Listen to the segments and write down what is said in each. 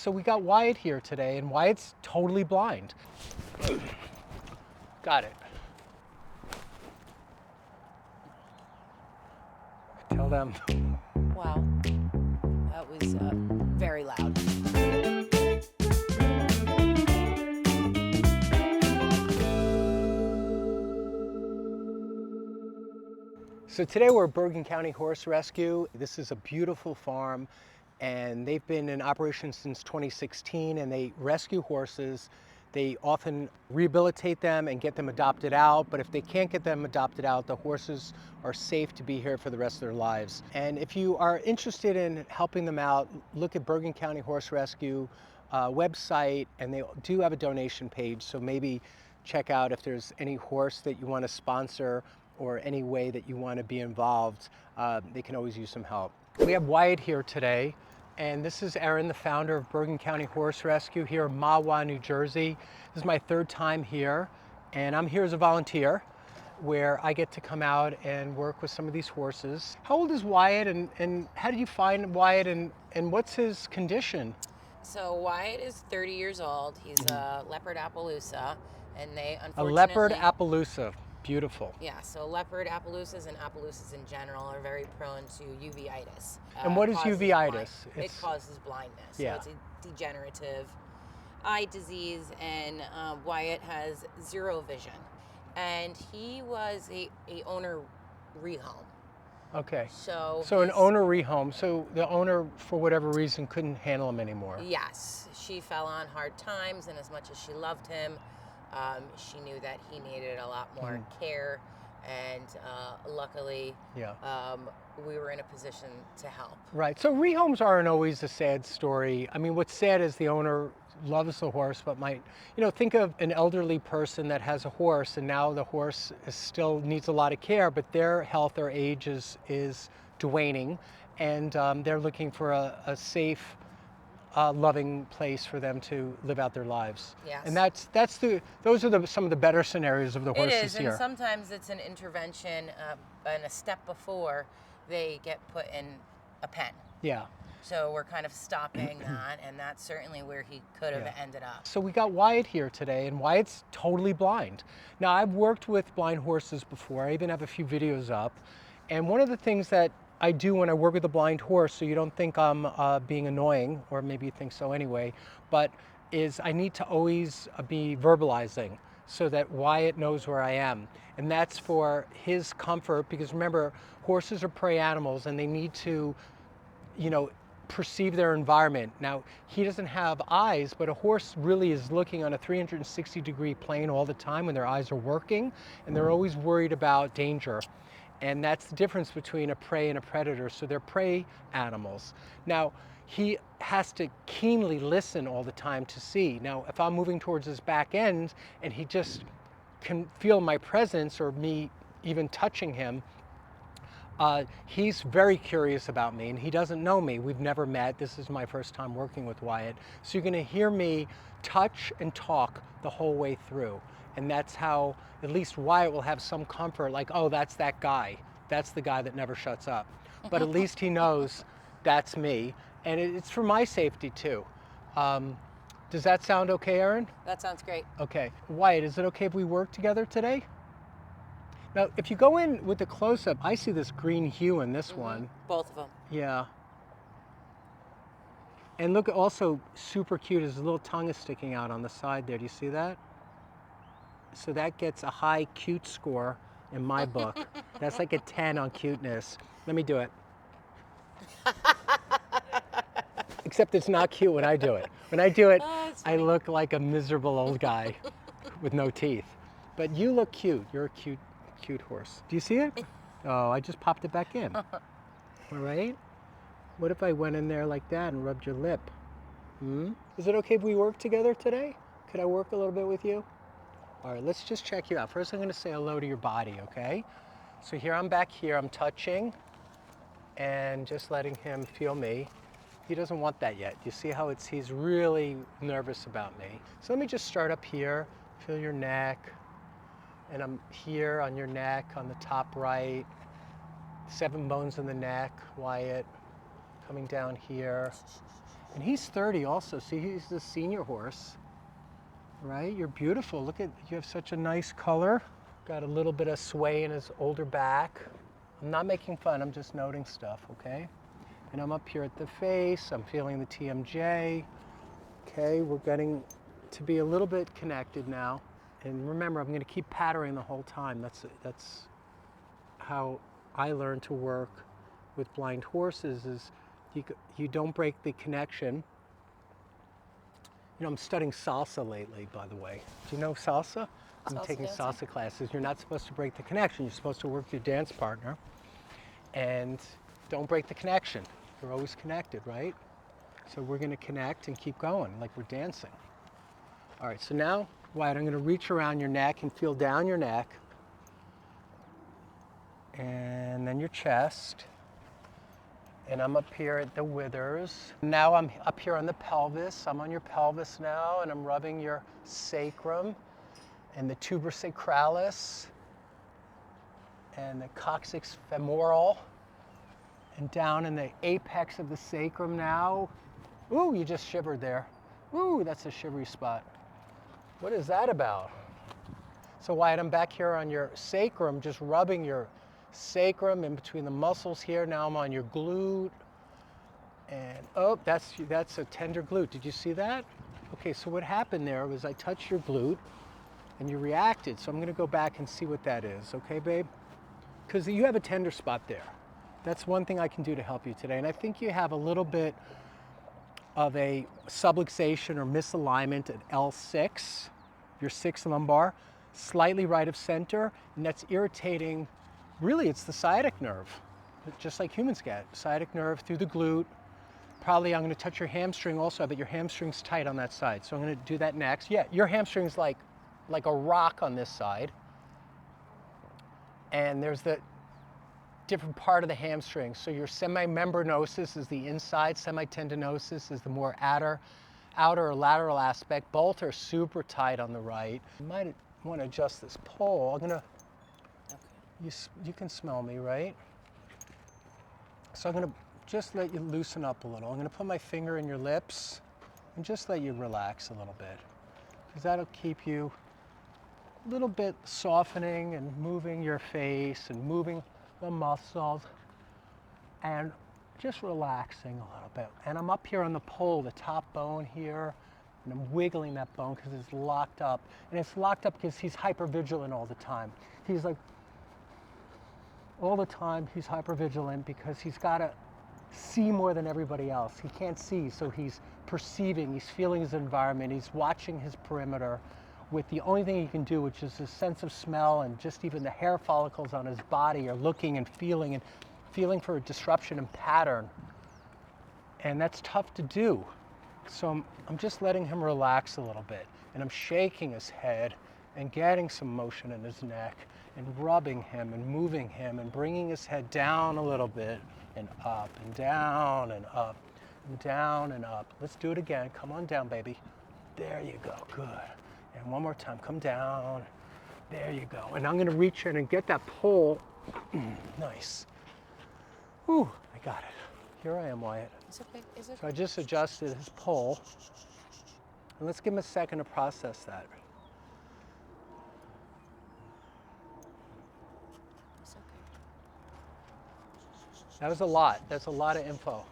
So we got Wyatt here today, and Wyatt's totally blind. Got it. Tell them. Wow, that was very loud. So today we're at Bergen Country Horse Rescue. This is a beautiful farm, and they've been in operation since 2016, and they rescue horses. They often rehabilitate them and get them adopted out, but if they can't get them adopted out, the horses are safe to be here for the rest of their lives. And if you are interested in helping them out, look at Bergen Country Horse Rescue website, and they do have a donation page, so maybe check out if there's any horse that you want to sponsor or any way that you want to be involved. They can always use some help. We have Wyatt here today, and this is Erin, the founder of Bergen Country Horse Rescue here in Mahwah, New Jersey. This is my third time here, and I'm here as a volunteer where I get to come out and work with some of these horses. How old is Wyatt, and how did you find Wyatt, and what's his condition? So Wyatt is 30 years old. He's a Leopard Appaloosa, and they unfortunately... A Leopard Appaloosa. Beautiful. Yeah, so Leopard Appaloosas and Appaloosas in general are very prone to uveitis. And what is uveitis? It causes blindness. Yeah. So it's a degenerative eye disease, and Wyatt has zero vision. And he was a owner rehome. Okay. So an owner rehome. So the owner, for whatever reason, couldn't handle him anymore. Yes. She fell on hard times, and as much as she loved him, she knew that he needed a lot more care, and luckily, we were in a position to help. Right. So rehomes aren't always a sad story. I mean, what's sad is the owner loves the horse, but might, think of an elderly person that has a horse, and now the horse still needs a lot of care, but their health or age is waning, and they're looking for a safe, loving place for them to live out their lives. Yes. And those are some of the better scenarios of the horses here. It is, and sometimes it's an intervention and a step before they get put in a pen. Yeah. So we're kind of stopping that, and that's certainly where he could have ended up. So we got Wyatt here today, and Wyatt's totally blind. Now, I've worked with blind horses before. I even have a few videos up. And one of the things that I do when I work with a blind horse, so you don't think I'm being annoying, or maybe you think so anyway, but is I need to always be verbalizing so that Wyatt knows where I am. And that's for his comfort, because remember, horses are prey animals, and they need to, perceive their environment. Now, he doesn't have eyes, but a horse really is looking on a 360-degree plane all the time when their eyes are working, and they're always worried about danger. And that's the difference between a prey and a predator. So they're prey animals. Now, he has to keenly listen all the time to see. Now, if I'm moving towards his back end and he just can feel my presence or me even touching him, he's very curious about me, and he doesn't know me. We've never met. This is my first time working with Wyatt. So you're going to hear me touch and talk the whole way through. And that's how at least Wyatt will have some comfort, like, oh, that's that guy. That's the guy that never shuts up. But at least he knows that's me. And it's for my safety, too. Does that sound okay, Erin? That sounds great. Okay. Wyatt, is it okay if we work together today? Now, if you go in with the close-up, I see this green hue in this one. Both of them. Yeah. And look, also super cute, his little tongue is sticking out on the side there. Do you see that? So that gets a high cute score in my book. That's like a 10 on cuteness. Let me do it. Except it's not cute when I do it. When I do it, I look like a miserable old guy with no teeth. But you look cute. You're a cute horse. Do you see it? Oh, I just popped it back in. All right. What if I went in there like that and rubbed your lip? Is it okay if we work together today? Could I work a little bit with you? All right, let's just check you out. First, I'm going to say hello to your body, okay? So here I'm back here. I'm touching and just letting him feel me. He doesn't want that yet. You see how he's really nervous about me. So let me just start up here, feel your neck. And I'm here on your neck, on the top right. 7 bones in the neck, Wyatt. Coming down here. And he's 30 also. See, he's the senior horse, right? You're beautiful. Look at, you have such a nice color. Got a little bit of sway in his older back. I'm not making fun, I'm just noting stuff, okay? And I'm up here at the face, I'm feeling the TMJ. Okay, we're getting to be a little bit connected now. And remember, I'm gonna keep pattering the whole time. That's how I learned to work with blind horses, is you don't break the connection. You know, I'm studying salsa lately, by the way. Do you know salsa? I'm taking salsa classes. You're not supposed to break the connection. You're supposed to work with your dance partner. And don't break the connection. You're always connected, right? So we're gonna connect and keep going like we're dancing. All right, so now, Wyatt, I'm gonna reach around your neck and feel down your neck. And then your chest. And I'm up here at the withers. Now I'm up here on the pelvis. I'm on your pelvis now, and I'm rubbing your sacrum and the tuber sacralis and the coccyx femoral, and down in the apex of the sacrum now. Ooh, you just shivered there. Ooh, that's a shivery spot. What is that about? So Wyatt, I'm back here on your sacrum, just rubbing your sacrum in between the muscles here. Now I'm on your glute. And oh, that's a tender glute. Did you see that? Okay, so what happened there was I touched your glute and you reacted. So I'm gonna go back and see what that is, okay, babe? Because you have a tender spot there. That's one thing I can do to help you today. And I think you have a little bit of a subluxation or misalignment at L6, your 6th lumbar, slightly right of center, and that's irritating. Really, it's the sciatic nerve, just like humans get. Sciatic nerve through the glute. Probably I'm gonna touch your hamstring also, but your hamstring's tight on that side. So I'm gonna do that next. Yeah, your hamstring's like a rock on this side. And there's the different part of the hamstring. So your semimembranosus is the inside, semitendinosus is the more outer or lateral aspect. Both are super tight on the right. You might want to adjust this pole. I'm gonna, you can smell me, right? So I'm gonna just let you loosen up a little. I'm gonna put my finger in your lips and just let you relax a little bit, because that'll keep you a little bit softening and moving your face and moving the muscles and just relaxing a little bit. And I'm up here on the pole, the top bone here, and I'm wiggling that bone because it's locked up. And it's locked up because he's hypervigilant all the time. He's like, all the time he's hypervigilant because he's got to see more than everybody else. He can't see, so he's perceiving, he's feeling his environment, he's watching his perimeter with the only thing he can do, which is his sense of smell, and just even the hair follicles on his body are looking and feeling for a disruption and pattern. And that's tough to do. So I'm just letting him relax a little bit, and I'm shaking his head and getting some motion in his neck and rubbing him and moving him and bringing his head down a little bit and up and down and up and down and up. Let's do it again. Come on down, baby. There you go. Good. And one more time, come down. There you go. And I'm gonna reach in and get that pole. Nice. Whew, I got it. Here I am, Wyatt. It's okay. Is it? So I just adjusted his pole. And let's give him a second to process that. It's okay. That was a lot. That's a lot of info.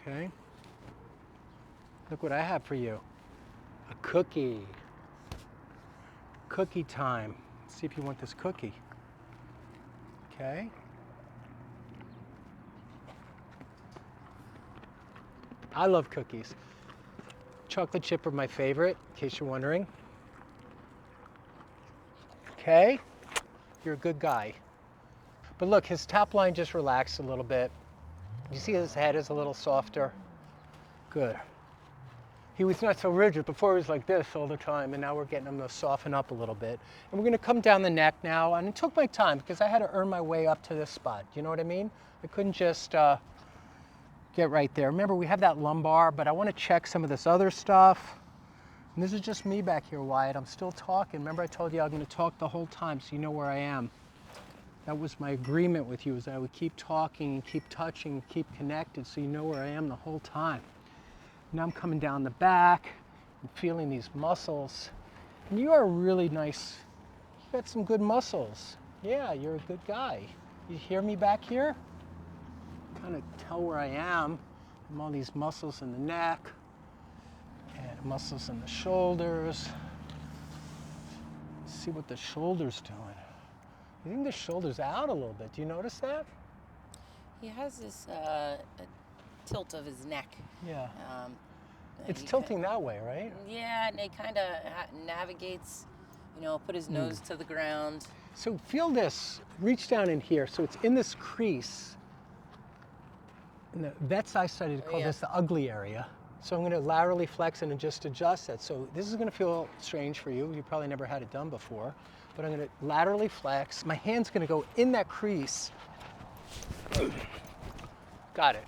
Okay. Look what I have for you. A cookie. Cookie time. Let's see if you want this cookie. Okay. I love cookies. Chocolate chip are my favorite, in case you're wondering. Okay. You're a good guy. But look, his top line just relaxed a little bit. You see his head is a little softer. Good. He was not so rigid. Before he was like this all the time, and now we're getting him to soften up a little bit. And we're gonna come down the neck now, and it took my time because I had to earn my way up to this spot. You know what I mean? I couldn't just get right there. Remember, we have that lumbar, but I wanna check some of this other stuff. And this is just me back here, Wyatt. I'm still talking. Remember I told you I'm gonna talk the whole time so you know where I am. That was my agreement with you, is that I would keep talking and keep touching and keep connected so you know where I am the whole time. Now I'm coming down the back and feeling these muscles. And you are really nice. You got some good muscles. Yeah, you're a good guy. You hear me back here? Kind of tell where I am. And all these muscles in the neck and muscles in the shoulders. See what the shoulder's doing. I think the shoulder's out a little bit. Do you notice that? He has this a tilt of his neck. Yeah. It's tilting that way, right? Yeah, and he kind of navigates, you know, put his nose to the ground. So feel this, reach down in here. So it's in this crease. In the vets I studied call this the ugly area. So I'm going to laterally flex and just adjust that. So this is going to feel strange for you. You probably never had it done before. But I'm going to laterally flex. My hand's going to go in that crease. Got it.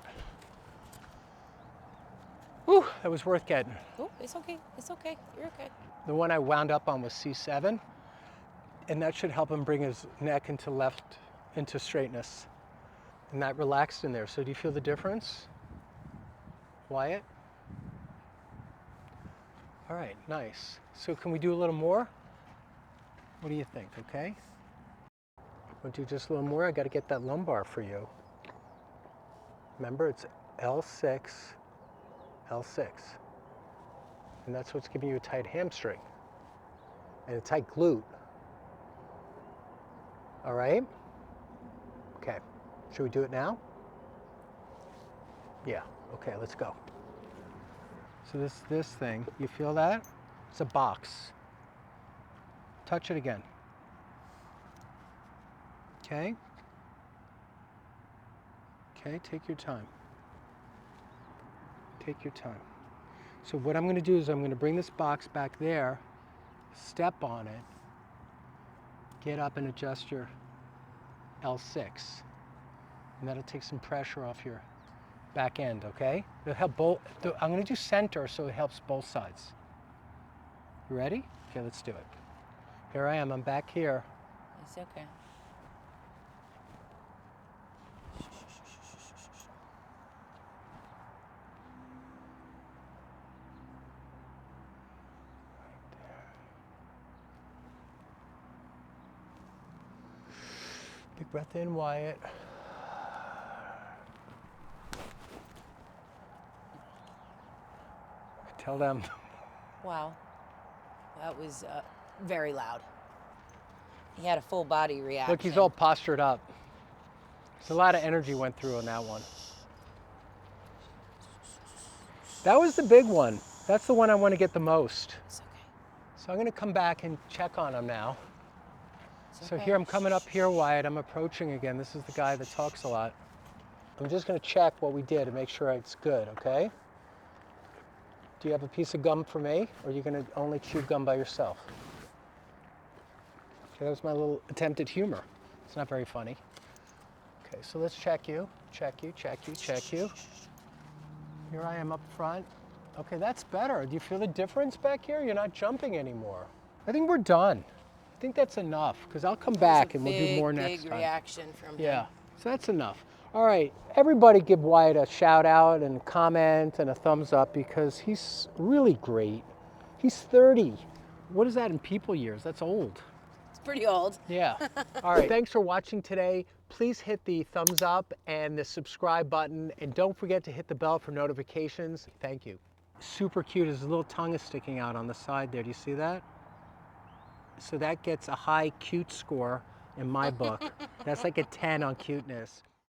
Whew, that was worth getting. Oh, it's okay. It's okay. You're okay. The one I wound up on was C7, and that should help him bring his neck into straightness. And that relaxed in there. So do you feel the difference, Wyatt? All right, nice. So can we do a little more? What do you think, okay? We'll do just a little more. I got to get that lumbar for you. Remember, it's L6, L6. And that's what's giving you a tight hamstring and a tight glute. All right? Okay. Should we do it now? Yeah. Okay, let's go. So this thing, you feel that? It's a box. Touch it again. Okay? Okay, take your time. Take your time. So what I'm going to do is I'm going to bring this box back there, step on it, get up and adjust your L6. And that'll take some pressure off your back end, okay? It'll help both. I'm going to do center so it helps both sides. You ready? Okay, let's do it. Here I am. I'm back here. It's okay. Big breath in, Wyatt. Tell them. Wow. That was very loud. He had a full body reaction. Look, he's all postured up. So a lot of energy went through on that one. That was the big one. That's the one I want to get the most. It's okay. So I'm going to come back and check on him now. It's So okay. here I'm coming up here, Wyatt. I'm approaching again. This is the guy that talks a lot. I'm just going to check what we did and make sure it's good, okay? Do you have a piece of gum for me, or are you going to only chew gum by yourself? Okay, that was my little attempt at humor. It's not very funny. Okay, so let's check you. Check you, check you, check you. Here I am up front. Okay, that's better. Do you feel the difference back here? You're not jumping anymore. I think we're done. I think that's enough, because I'll come back and we'll do more next time. Big reaction from him. Yeah, so that's enough. All right, everybody give Wyatt a shout out and a comment and a thumbs up, because he's really great. He's 30. What is that in people years? That's old. It's pretty old. Yeah. All right, thanks for watching today. Please hit the thumbs up and the subscribe button, and don't forget to hit the bell for notifications. Thank you. Super cute. His little tongue is sticking out on the side there. Do you see that? So that gets a high cute score in my book. That's like a 10 on cuteness.